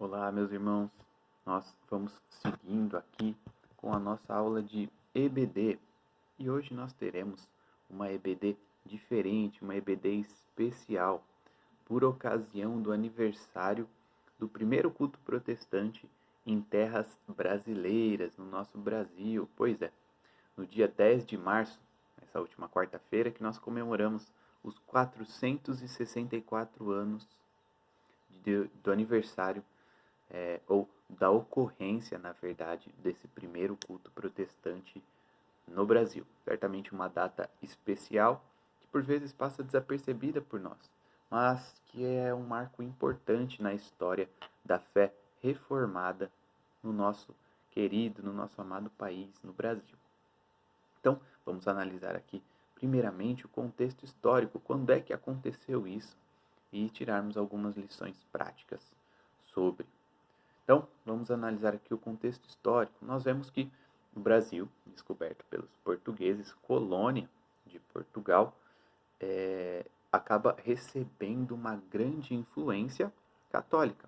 Olá, meus irmãos. Nós vamos seguindo aqui com a nossa aula de EBD. E hoje nós teremos uma EBD diferente, uma EBD especial, por ocasião do aniversário do primeiro culto protestante em terras brasileiras, no nosso Brasil. Pois é, no dia 10 de março, essa última quarta-feira, que nós comemoramos os 464 anos do aniversário ou da ocorrência, na verdade, desse primeiro culto protestante no Brasil. Certamente uma data especial que por vezes passa desapercebida por nós, mas que é um marco importante na história da fé reformada no nosso querido, no nosso amado país, no Brasil. Então, vamos analisar aqui, primeiramente, o contexto histórico, quando é que aconteceu isso, e tirarmos algumas lições práticas sobre. Então, vamos analisar aqui o contexto histórico. Nós vemos que o Brasil, descoberto pelos portugueses, colônia de Portugal, acaba recebendo uma grande influência católica.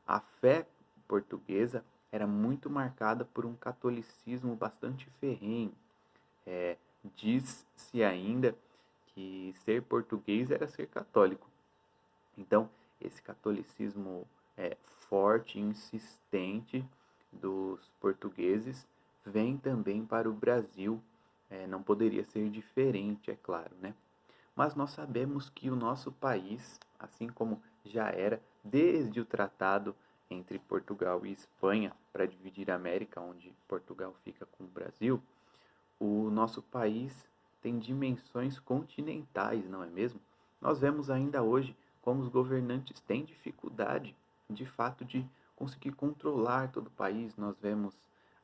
A fé portuguesa era muito marcada por um catolicismo bastante ferrenho. Diz-se ainda que ser português era ser católico. Então, esse catolicismo forte, insistente dos portugueses vem também para o Brasil. Não poderia ser diferente, é claro, né? Mas nós sabemos que o nosso país, assim como já era desde o tratado entre Portugal e Espanha para dividir a América, onde Portugal fica com o Brasil, o nosso país tem dimensões continentais, não é mesmo? Nós vemos ainda hoje como os governantes têm dificuldade, de fato, de conseguir controlar todo o país. Nós vemos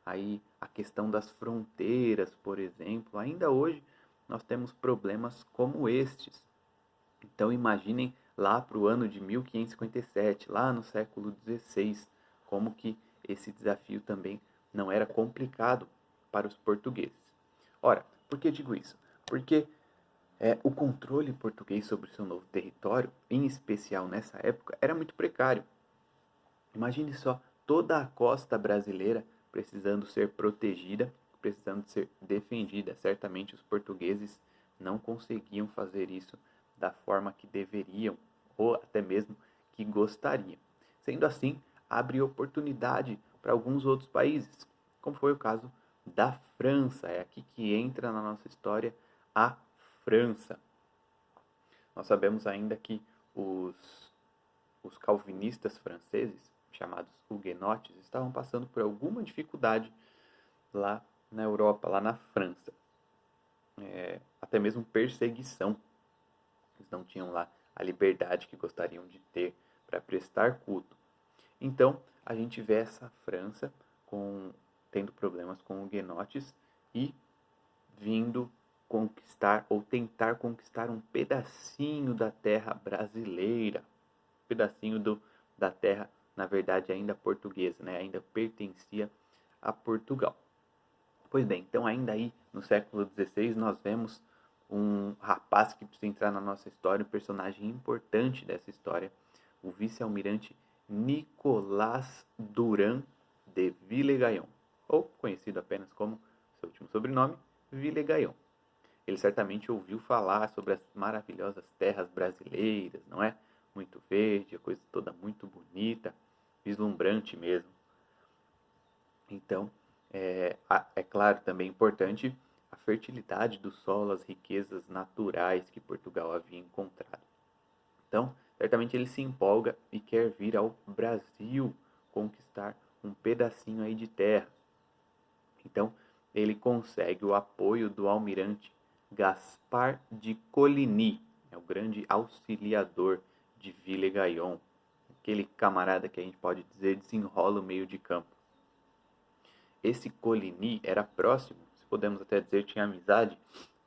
aí a questão das fronteiras, por exemplo. Ainda hoje nós temos problemas como estes. Então imaginem lá para o ano de 1557, lá no século XVI, como que esse desafio também não era complicado para os portugueses. Ora, por que digo isso? Porque o controle português sobre o seu novo território, em especial nessa época, era muito precário. Imagine só toda a costa brasileira precisando ser protegida, precisando ser defendida. Certamente os portugueses não conseguiam fazer isso da forma que deveriam ou até mesmo que gostariam. Sendo assim, abre oportunidade para alguns outros países, como foi o caso da França. É aqui que entra na nossa história a França. Nós sabemos ainda que os calvinistas franceses, chamados huguenotes, estavam passando por alguma dificuldade lá na Europa, lá na França. Até mesmo perseguição. Eles não tinham lá a liberdade que gostariam de ter para prestar culto. Então, a gente vê essa França tendo problemas com huguenotes e vindo conquistar ou tentar conquistar um pedacinho da terra brasileira, um pedacinho da terra, na verdade, ainda portuguesa, né? Ainda pertencia a Portugal. Pois bem, então ainda aí no século XVI nós vemos um rapaz que precisa entrar na nossa história, um personagem importante dessa história, o vice-almirante Nicolás Duran de Villegagnon, ou conhecido apenas como seu último sobrenome, Villegagnon. Ele certamente ouviu falar sobre as maravilhosas terras brasileiras, não é? Muito verde, a coisa toda muito bonita, vislumbrante mesmo. Então, é claro, também importante a fertilidade do solo, as riquezas naturais que Portugal havia encontrado. Então, certamente ele se empolga e quer vir ao Brasil conquistar um pedacinho aí de terra. Então, ele consegue o apoio do almirante Gaspar de Coligny, o grande auxiliador de Villegagnon, aquele camarada que a gente pode dizer desenrola o meio de campo. Esse Coligny era próximo, se podemos até dizer, tinha amizade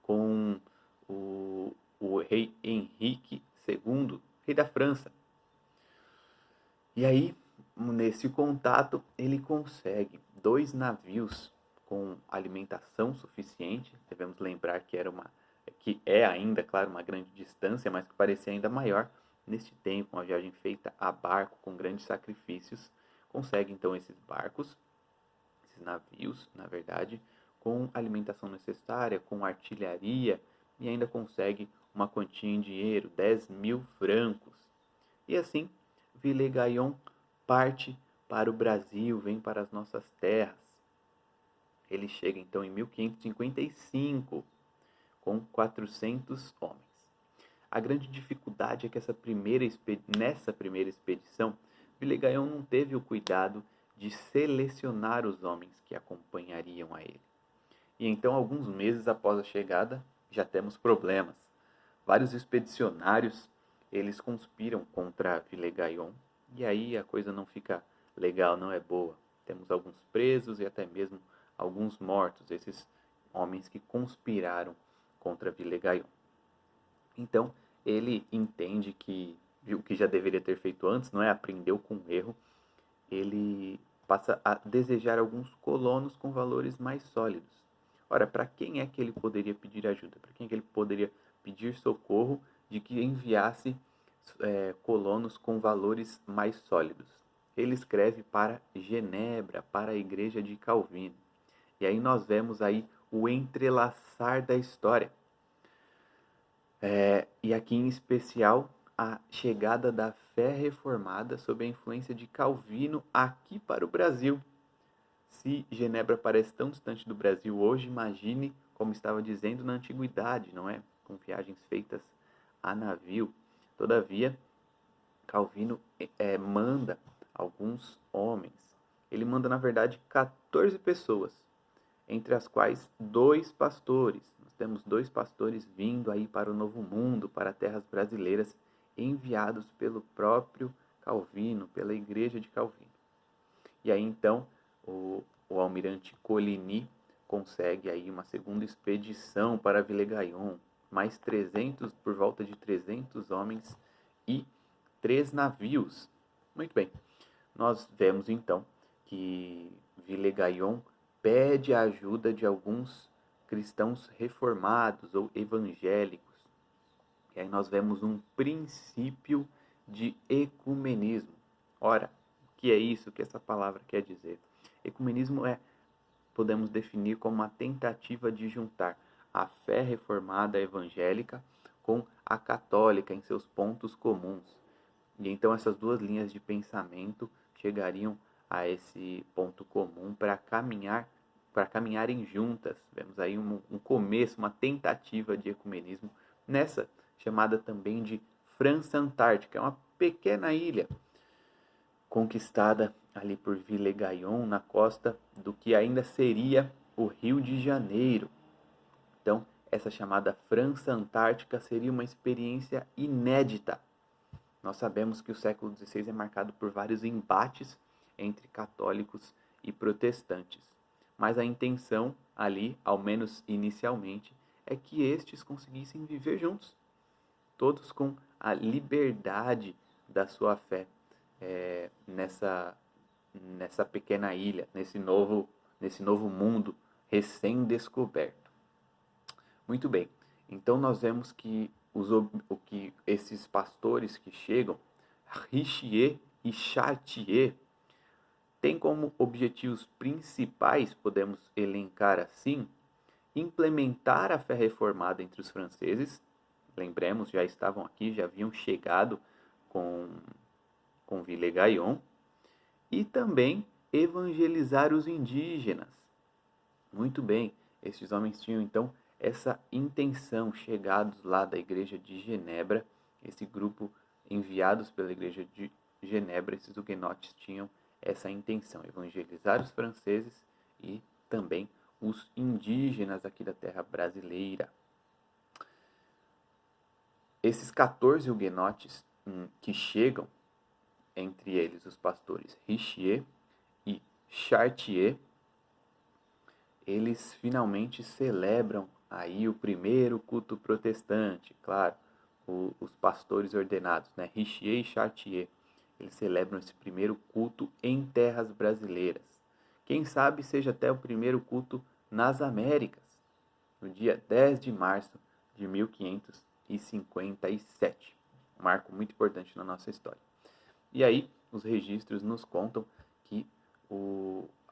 com o rei Henrique II, rei da França. E aí, nesse contato, ele consegue 2 navios com alimentação suficiente. Devemos lembrar que é ainda, claro, uma grande distância, mas que parecia ainda maior, Neste tempo, uma viagem feita a barco com grandes sacrifícios, consegue então esses barcos, esses navios, na verdade, com alimentação necessária, com artilharia, e ainda consegue uma quantia em dinheiro, 10.000 francos. E assim, Villegagnon parte para o Brasil, vem para as nossas terras. Ele chega então em 1555 com 400 homens. A grande dificuldade é que nessa primeira expedição, Villegagnon não teve o cuidado de selecionar os homens que acompanhariam a ele. E então, alguns meses após a chegada, já temos problemas. Vários expedicionários, eles conspiram contra Villegagnon, e aí a coisa não fica legal, não é boa. Temos alguns presos e até mesmo alguns mortos, esses homens que conspiraram contra Villegagnon. Então, ele entende que o que já deveria ter feito antes, não é? Aprendeu com o erro. Ele passa a desejar alguns colonos com valores mais sólidos. Ora, para quem é que ele poderia pedir ajuda? Para quem é que ele poderia pedir socorro de que enviasse colonos com valores mais sólidos? Ele escreve para Genebra, para a igreja de Calvino. E aí nós vemos aí o entrelaçar da história. E aqui em especial a chegada da fé reformada sob a influência de Calvino aqui para o Brasil. Se Genebra parece tão distante do Brasil hoje, imagine como estava dizendo na antiguidade, não é? Com viagens feitas a navio. Todavia, Calvino manda alguns homens. Ele manda, na verdade, 14 pessoas, entre as quais 2 pastores. Nós temos 2 pastores vindo aí para o Novo Mundo, para terras brasileiras, enviados pelo próprio Calvino, pela igreja de Calvino. E aí então o almirante Coligny consegue aí uma segunda expedição para Villegagnon, mais 300, por volta de 300 homens e 3 navios. Muito bem, nós vemos então que Villegagnon pede a ajuda de alguns cristãos reformados ou evangélicos. E aí nós vemos um princípio de ecumenismo. Ora, o que é isso? O que essa palavra quer dizer? Ecumenismo podemos definir como uma tentativa de juntar a fé reformada evangélica com a católica em seus pontos comuns. E então essas duas linhas de pensamento chegariam a esse ponto comum para caminharem juntas. Vemos aí um começo, uma tentativa de ecumenismo nessa chamada também de França Antártica. É uma pequena ilha conquistada ali por Villegagnon na costa do que ainda seria o Rio de Janeiro. Então, essa chamada França Antártica seria uma experiência inédita. Nós sabemos que o século XVI é marcado por vários embates entre católicos e protestantes. Mas a intenção ali, ao menos inicialmente, é que estes conseguissem viver juntos, todos com a liberdade da sua fé nessa pequena ilha, nesse novo mundo recém-descoberto. Muito bem, então nós vemos que esses pastores que chegam, Richier e Chartier, têm como objetivos principais, podemos elencar assim, implementar a fé reformada entre os franceses. Lembremos, já estavam aqui, já haviam chegado com Villegagnon, e também evangelizar os indígenas. Muito bem, estes homens tinham então essa intenção, chegados lá da igreja de Genebra, esse grupo enviados pela igreja de Genebra, esses huguenotes tinham essa intenção, evangelizar os franceses e também os indígenas aqui da terra brasileira. Esses 14 huguenotes que chegam, entre eles os pastores Richier e Chartier, eles finalmente celebram aí o primeiro culto protestante. Claro, os pastores ordenados, né? Richier e Chartier, eles celebram esse primeiro culto em terras brasileiras. Quem sabe seja até o primeiro culto nas Américas, no dia 10 de março de 1557. um marco muito importante na nossa história. E aí, os registros nos contam que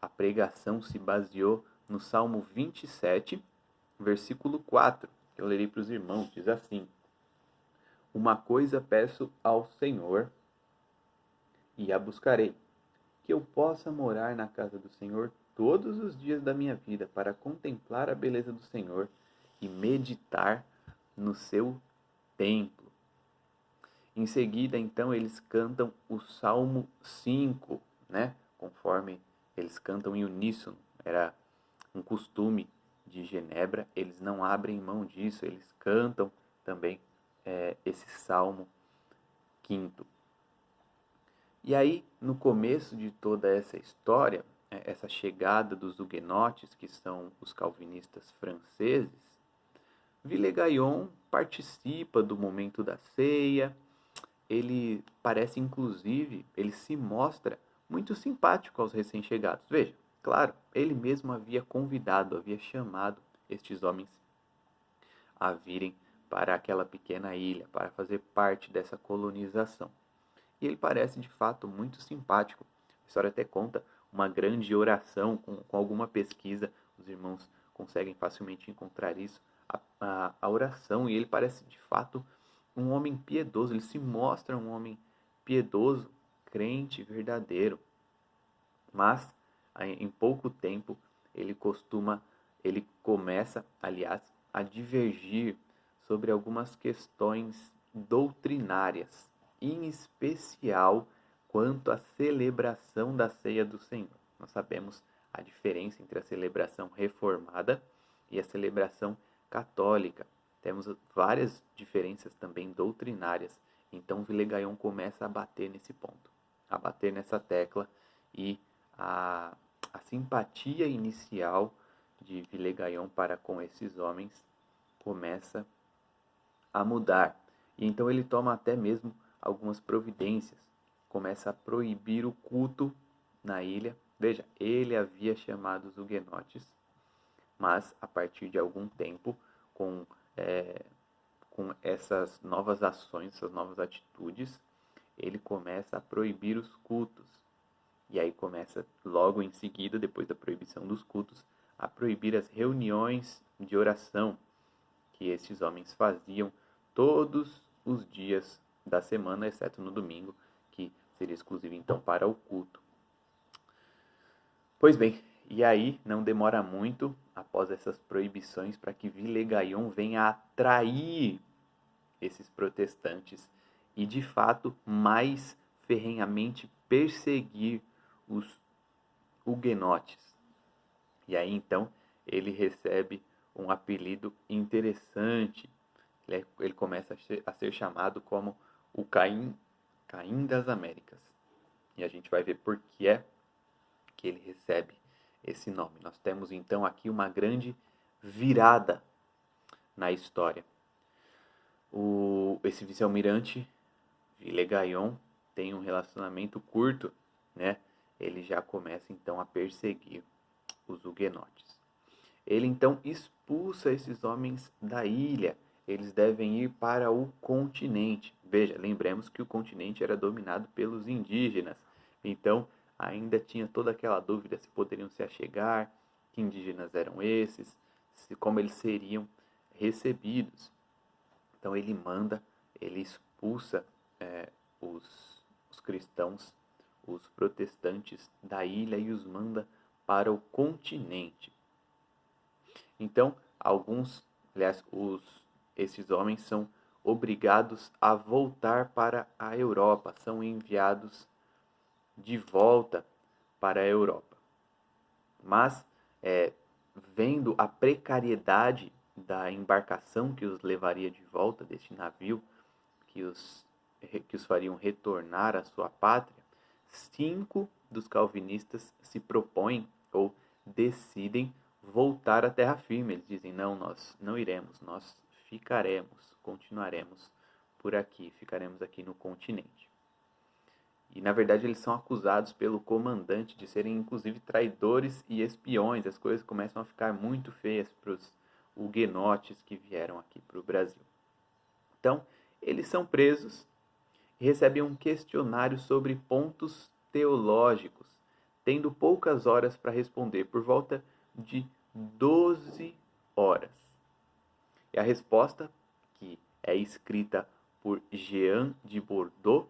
a pregação se baseou no Salmo 27, versículo 4, que eu lerei para os irmãos, diz assim: Uma coisa peço ao Senhor e a buscarei, que eu possa morar na casa do Senhor todos os dias da minha vida, para contemplar a beleza do Senhor e meditar no seu templo. Em seguida, então, eles cantam o Salmo 5, né? Conforme eles cantam em uníssono. Era um costume de Genebra, eles não abrem mão disso, eles cantam também esse Salmo 5. E aí, no começo de toda essa história, essa chegada dos huguenotes, que são os calvinistas franceses, Villegagnon participa do momento da ceia. Ele parece, inclusive, ele se mostra muito simpático aos recém-chegados. Veja, claro, ele mesmo havia convidado, havia chamado estes homens a virem para aquela pequena ilha, para fazer parte dessa colonização. E ele parece, de fato, muito simpático. A história até conta uma grande oração com alguma pesquisa. Os irmãos conseguem facilmente encontrar isso, a oração. E ele parece, de fato, um homem piedoso. Ele se mostra um homem piedoso, crente, verdadeiro. Mas, em pouco tempo, ele começa, aliás, a divergir sobre algumas questões doutrinárias, em especial quanto à celebração da ceia do Senhor. Nós sabemos a diferença entre a celebração reformada e a celebração católica. Temos várias diferenças também doutrinárias. Então, Villegagnon começa a bater nesse ponto, a bater nessa tecla, e a simpatia inicial de Villegagnon para com esses homens começa a mudar. E então ele toma até mesmo algumas providências, começa a proibir o culto na ilha. Veja, ele havia chamado os huguenotes, mas a partir de algum tempo, com essas novas ações, essas novas atitudes, ele começa a proibir os cultos. E aí começa logo em seguida, depois da proibição dos cultos, a proibir as reuniões de oração que esses homens faziam todos os dias da semana, exceto no domingo, que seria exclusivo então para o culto. Pois bem, e aí não demora muito, após essas proibições, para que Villegagnon venha atrair esses protestantes e, de fato, mais ferrenhamente perseguir os huguenotes. E aí, então, ele recebe um apelido interessante. Ele começa a ser chamado como o Caim das Américas. E a gente vai ver por que é que ele recebe esse nome. Nós temos, então, aqui uma grande virada na história. Esse vice-almirante, Villegagnon, tem um relacionamento curto, né? Ele já começa, então, a perseguir os huguenotes. Ele, então, expulsa esses homens da ilha. Eles devem ir para o continente. Veja, lembremos que o continente era dominado pelos indígenas. Então, ainda tinha toda aquela dúvida se poderiam se achegar, que indígenas eram esses, como eles seriam recebidos. Então, ele expulsa os cristãos, os protestantes da ilha, e os manda para o continente. Então, esses homens são obrigados a voltar para a Europa, são enviados de volta para a Europa. Mas, vendo a precariedade da embarcação que os levaria de volta, deste navio que os fariam retornar à sua pátria, 5 dos calvinistas se propõem ou decidem voltar à terra firme. Eles dizem: não, nós não iremos, nós continuaremos por aqui, ficaremos aqui no continente. E, na verdade, eles são acusados pelo comandante de serem, inclusive, traidores e espiões. As coisas começam a ficar muito feias para os huguenotes que vieram aqui para o Brasil. Então, eles são presos e recebe um questionário sobre pontos teológicos, tendo poucas horas para responder, por volta de 12 horas. E a resposta, que é escrita por Jean de Bordeaux,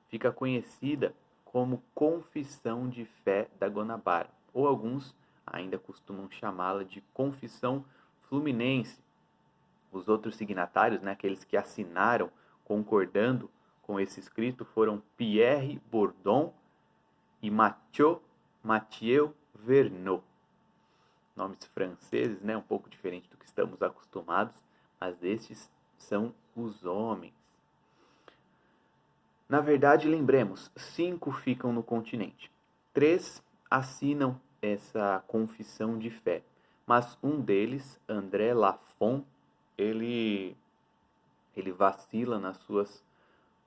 fica conhecida como Confissão de Fé da Guanabara, ou alguns ainda costumam chamá-la de Confissão Fluminense. Os outros signatários, né, aqueles que assinaram concordando com esse escrito, foram Pierre Bourdon e Mathieu Verneau. Nomes franceses, né, um pouco diferente do que estamos acostumados, mas estes são os homens. Na verdade, lembremos, 5 ficam no continente. 3 assinam essa confissão de fé, mas um deles, André Lafon, ele vacila nas suas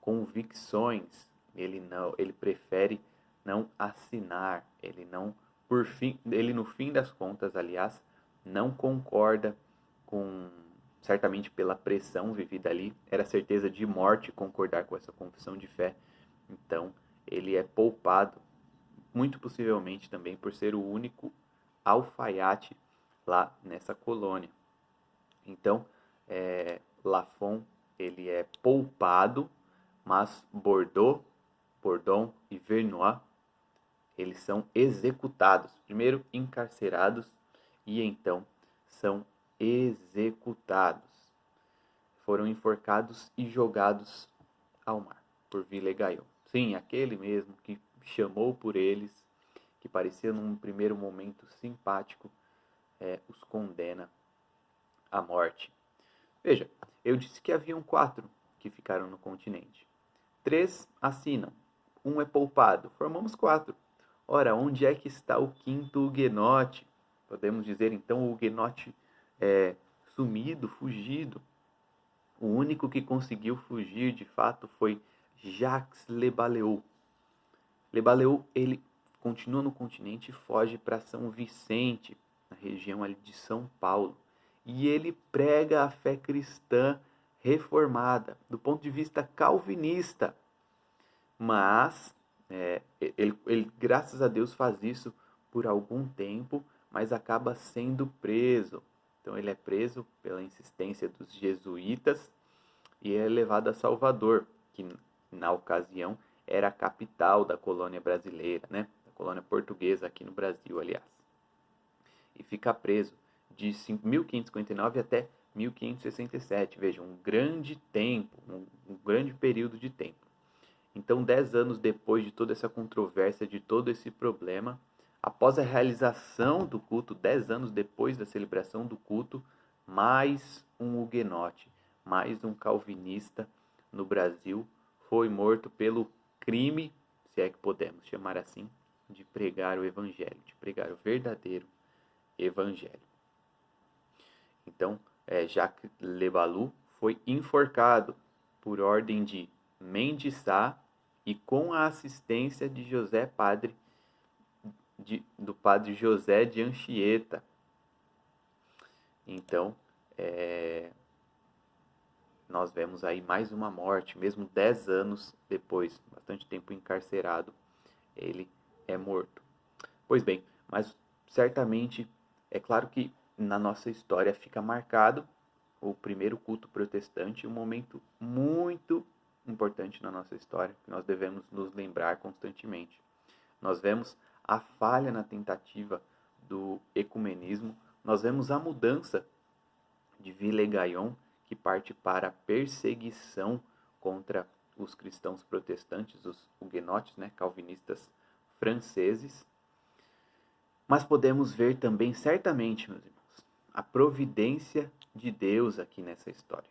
convicções. Ele prefere não assinar, ele no fim das contas, aliás, não concorda com, certamente pela pressão vivida ali, era certeza de morte concordar com essa confissão de fé. Então, ele é poupado, muito possivelmente também por ser o único alfaiate lá nessa colônia. Então, Lafon, ele é poupado, mas Bourdon e Vernois, eles são executados. Primeiro encarcerados e então são executados. Foram enforcados e jogados ao mar por Villegagnon. Sim, aquele mesmo que chamou por eles, que parecia num primeiro momento simpático, os condena à morte. Veja, eu disse que haviam 4 que ficaram no continente. 3 assinam, 1 é poupado, formamos 4. Ora, onde é que está o 5º huguenote? Podemos dizer então o huguenote sumido, fugido. O único que conseguiu fugir de fato foi Jacques Le Balleau. Le Balleau, ele continua no continente e foge para São Vicente, na região ali de São Paulo. E ele prega a fé cristã reformada, do ponto de vista calvinista. Mas ele, graças a Deus, faz isso por algum tempo, mas acaba sendo preso. Então ele é preso pela insistência dos jesuítas e é levado a Salvador, que na ocasião era a capital da colônia brasileira, né? Da colônia portuguesa aqui no Brasil, aliás. E fica preso de 1559 até 1567. Veja, um grande tempo, um grande período de tempo. Então, 10 anos depois de toda essa controvérsia, de todo esse problema, após a realização do culto, 10 anos depois da celebração do culto, mais um huguenote, mais um calvinista no Brasil foi morto pelo crime, se é que podemos chamar assim, de pregar o evangelho, de pregar o verdadeiro evangelho. Então, Jacques Le Balleau foi enforcado por ordem de Mendes Sá e com a assistência de do padre José de Anchieta. Então, nós vemos aí mais uma morte, mesmo 10 anos depois, bastante tempo encarcerado, ele é morto. Pois bem, mas certamente, é claro que na nossa história fica marcado o primeiro culto protestante, um momento muito importante na nossa história, que nós devemos nos lembrar constantemente. Nós vemos a falha na tentativa do ecumenismo, nós vemos a mudança de Villegagnon, que parte para a perseguição contra os cristãos protestantes, os huguenotes, né, calvinistas franceses. Mas podemos ver também, certamente, meus irmãos, a providência de Deus aqui nessa história.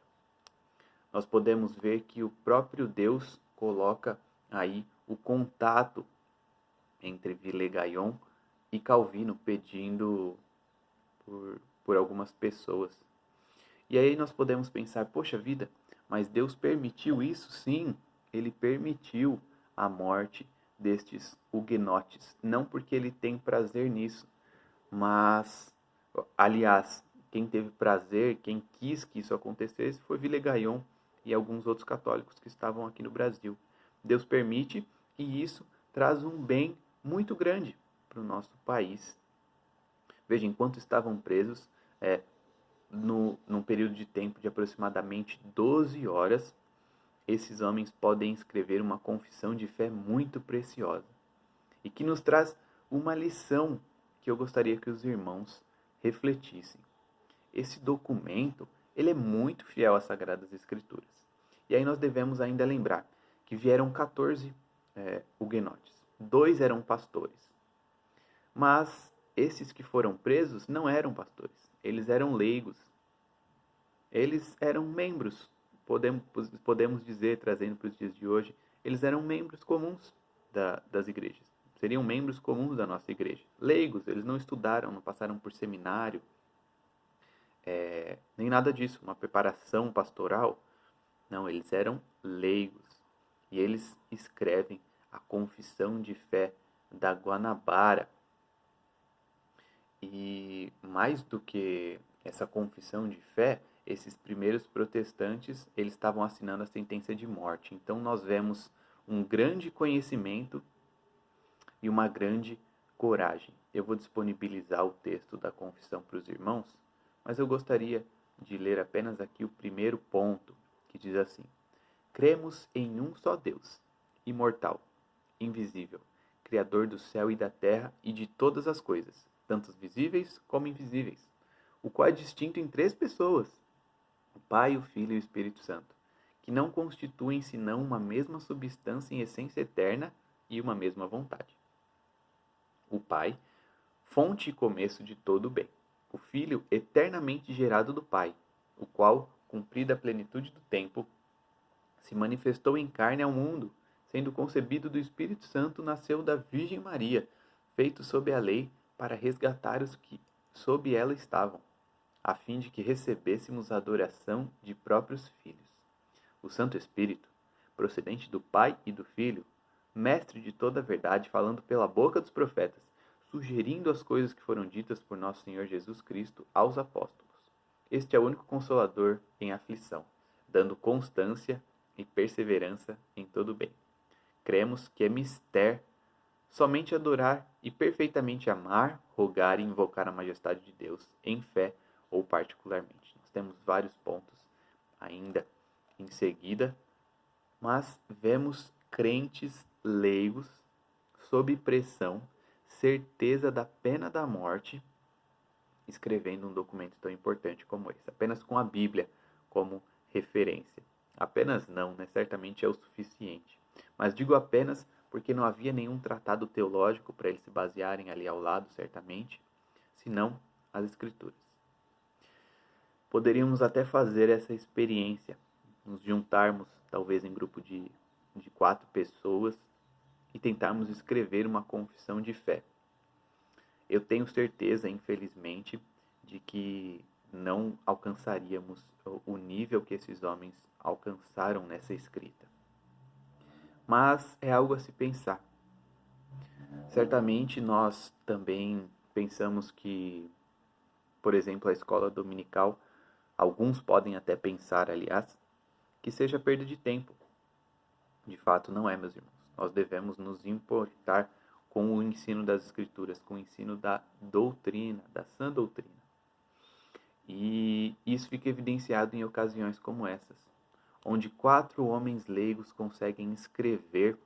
Nós podemos ver que o próprio Deus coloca aí o contato entre Villegagnon e Calvino, pedindo por algumas pessoas. E aí nós podemos pensar, poxa vida, mas Deus permitiu isso? Sim, ele permitiu a morte destes huguenotes. Não porque ele tem prazer nisso, mas, aliás, quem teve prazer, quem quis que isso acontecesse foi Villegagnon. e alguns outros católicos que estavam aqui no Brasil. Deus permite e isso traz um bem muito grande para o nosso país. Veja, enquanto estavam presos, num período de tempo de aproximadamente 12 horas, esses homens podem escrever uma confissão de fé muito preciosa e que nos traz uma lição que eu gostaria que os irmãos refletissem. Esse documento, ele é muito fiel às Sagradas Escrituras. E aí nós devemos ainda lembrar que vieram 14 huguenotes. 2 eram pastores. Mas esses que foram presos não eram pastores. Eles eram leigos. Eles eram membros, podemos dizer, trazendo para os dias de hoje, eles eram membros comuns das igrejas. Seriam membros comuns da nossa igreja. Leigos, eles não estudaram, não passaram por seminário, nem nada disso, uma preparação pastoral. Não, eles eram leigos. E eles escrevem a Confissão de Fé da Guanabara. E mais do que essa confissão de fé, esses primeiros protestantes, eles estavam assinando a sentença de morte. Então nós vemos um grande conhecimento e uma grande coragem. Eu vou disponibilizar o texto da confissão para os irmãos, mas eu gostaria de ler apenas aqui o primeiro ponto, que diz assim: cremos em um só Deus, imortal, invisível, Criador do céu e da terra e de todas as coisas, tanto visíveis como invisíveis, o qual é distinto em 3 pessoas, o Pai, o Filho e o Espírito Santo, que não constituem senão uma mesma substância em essência eterna e uma mesma vontade. O Pai, fonte e começo de todo o bem. O Filho, eternamente gerado do Pai, o qual, cumprida a plenitude do tempo, se manifestou em carne ao mundo, sendo concebido do Espírito Santo, nasceu da Virgem Maria, feito sob a lei, para resgatar os que sob ela estavam, a fim de que recebêssemos a adoração de próprios filhos. O Santo Espírito, procedente do Pai e do Filho, mestre de toda a verdade, falando pela boca dos profetas, sugerindo as coisas que foram ditas por nosso Senhor Jesus Cristo aos apóstolos. Este é o único consolador em aflição, dando constância e perseverança em todo o bem. Cremos que é mister somente adorar e perfeitamente amar, rogar e invocar a majestade de Deus em fé ou particularmente. Nós temos vários pontos ainda em seguida, mas vemos crentes leigos sob pressão, certeza da pena da morte, escrevendo um documento tão importante como esse, apenas com a Bíblia como referência. Apenas não, né? Certamente é o suficiente. Mas digo apenas porque não havia nenhum tratado teológico para eles se basearem ali ao lado, certamente, senão as Escrituras. Poderíamos até fazer essa experiência, nos juntarmos, talvez em grupo de 4 pessoas, e tentarmos escrever uma confissão de fé. Eu tenho certeza, infelizmente, de que não alcançaríamos o nível que esses homens alcançaram nessa escrita. Mas é algo a se pensar. Certamente nós também pensamos que, por exemplo, a escola dominical, alguns podem até pensar, aliás, que seja perda de tempo. De fato, não é, meus irmãos. Nós devemos nos importar com o ensino das Escrituras, com o ensino da doutrina, da sã doutrina. E isso fica evidenciado em ocasiões como essas, onde 4 homens leigos conseguem escrever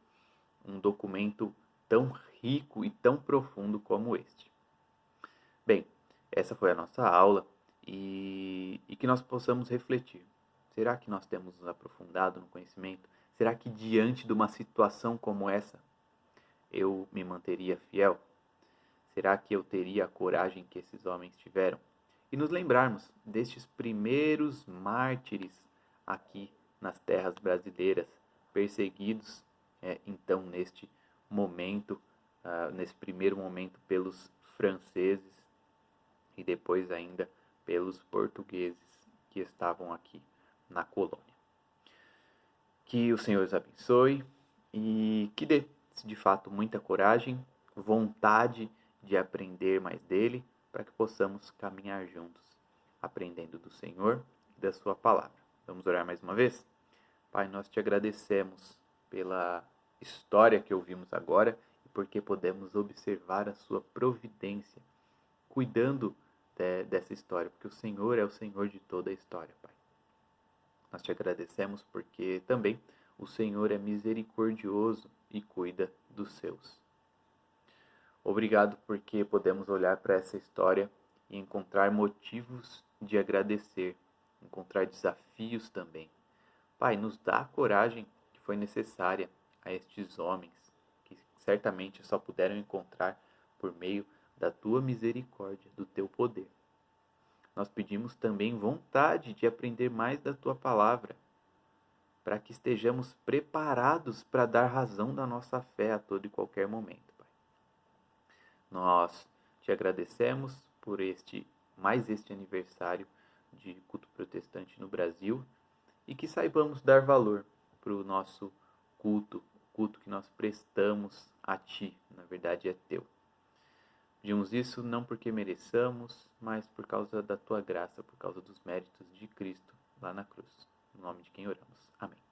um documento tão rico e tão profundo como este. Bem, essa foi a nossa aula e que nós possamos refletir. Será que nós temos nos aprofundado no conhecimento? Será que diante de uma situação como essa, eu me manteria fiel? Será que eu teria a coragem que esses homens tiveram? E nos lembrarmos destes primeiros mártires aqui nas terras brasileiras, perseguidos, então, neste momento, nesse primeiro momento, pelos franceses e depois ainda pelos portugueses que estavam aqui na colônia. Que o Senhor os abençoe e que dê, de fato, muita coragem, vontade de aprender mais dele, para que possamos caminhar juntos, aprendendo do Senhor e da sua palavra. Vamos orar mais uma vez? Pai, nós te agradecemos pela história que ouvimos agora e porque podemos observar a sua providência, cuidando dessa história, porque o Senhor é o Senhor de toda a história, Pai. Nós te agradecemos porque também o Senhor é misericordioso e cuida dos seus. Obrigado porque podemos olhar para essa história e encontrar motivos de agradecer, encontrar desafios também. Pai, nos dá a coragem que foi necessária a estes homens, que certamente só puderam encontrar por meio da tua misericórdia, do teu poder. Nós pedimos também vontade de aprender mais da tua palavra, para que estejamos preparados para dar razão da nossa fé a todo e qualquer momento, Pai. Nós te agradecemos por mais este aniversário de culto protestante no Brasil e que saibamos dar valor para o nosso culto, o culto que nós prestamos a Ti, na verdade é Teu. Pedimos isso não porque mereçamos, mas por causa da Tua graça, por causa dos méritos de Cristo lá na cruz. No nome de quem oramos. Amém.